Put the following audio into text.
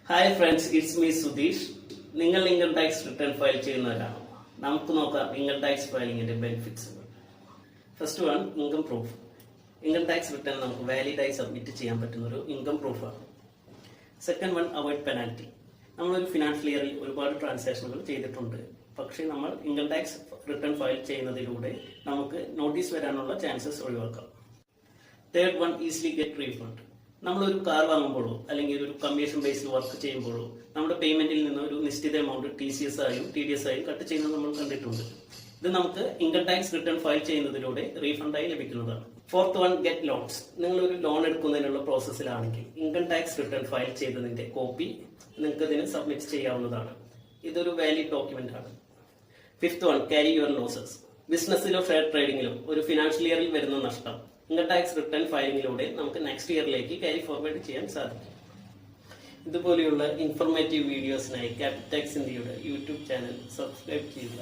Hi friends, it's me Sudheesh. നിങ്ങൾ income tax return file ചെയ്യുന്നവരാണോ? നമുക്ക് നോക്കാം ഇൻകം ടാക്സ് ഫയലിംഗിന്റെ ബെനിഫിറ്റ്സുകൾ. First one, income proof. Income tax return നമുക്ക് വാലിഡായി സബ്മിറ്റ് ചെയ്യാൻ പറ്റുന്ന ഒരു ഇൻകം പ്രൂഫാണ്. Second one, avoid penalty. നമ്മളൊരു ഫിനാൻഷ്യൽ ഇയറിൽ ഒരുപാട് ട്രാൻസാക്ഷനുകൾ ചെയ്തിട്ടുണ്ട്, പക്ഷേ നമ്മൾ ഇൻകം ടാക്സ് റിട്ടേൺ ഫയൽ ചെയ്യുന്നതിലൂടെ നമുക്ക് നോട്ടീസ് വരാനുള്ള ചാൻസസ് ഒഴിവാക്കാം. Third one, easily get refund. നമ്മളൊരു കാർ വാങ്ങുമ്പോഴോ അല്ലെങ്കിൽ ഒരു കമ്മീഷൻ ബേസിൽ വർക്ക് ചെയ്യുമ്പോഴോ നമ്മുടെ പേയ്മെന്റിൽ നിന്ന് ഒരു നിശ്ചിത എമൗണ്ട് TCS ആയും TDS ആയും കട്ട് ചെയ്യുന്നത് നമ്മൾ കണ്ടിട്ടുണ്ട്. ഇത് നമുക്ക് ഇൻകം ടാക്സ് റിട്ടേൺ ഫയൽ ചെയ്യുന്നതിലൂടെ റീഫണ്ടായി ലഭിക്കുന്നതാണ്. Fourth one, get loans. നിങ്ങളൊരു ലോൺ എടുക്കുന്നതിനുള്ള പ്രോസസ്സിലാണെങ്കിൽ ഇൻകം ടാക്സ് റിട്ടേൺ ഫയൽ ചെയ്തതിന്റെ കോപ്പി നിങ്ങൾക്ക് ഇതിന് സബ്മിറ്റ് ചെയ്യാവുന്നതാണ്. ഇതൊരു വാലിഡ് ഡോക്യുമെന്റ് ആണ്. Fifth one, carry your losses. ബിസിനസ്സിലോ ഷെയർ ട്രേഡിംഗിലോ ഒരു ഫിനാൻഷ്യൽ ഇയറിൽ വരുന്ന നഷ്ടം ഇൻകം ടാക്സ് റിട്ടേൺ ഫയലിംഗിലൂടെ നമുക്ക് നെക്സ്റ്റ് ഇയറിലേക്ക് ക്യാരി ഫോർവേഡ് ചെയ്യാൻ സാധിക്കും. ഇതുപോലെയുള്ള ഇൻഫോർമേറ്റീവ് വീഡിയോസിനായി ക്യാപിറ്റാക്സ് ഇന്ത്യയുടെ യൂട്യൂബ് ചാനൽ സബ്സ്ക്രൈബ് ചെയ്യുക.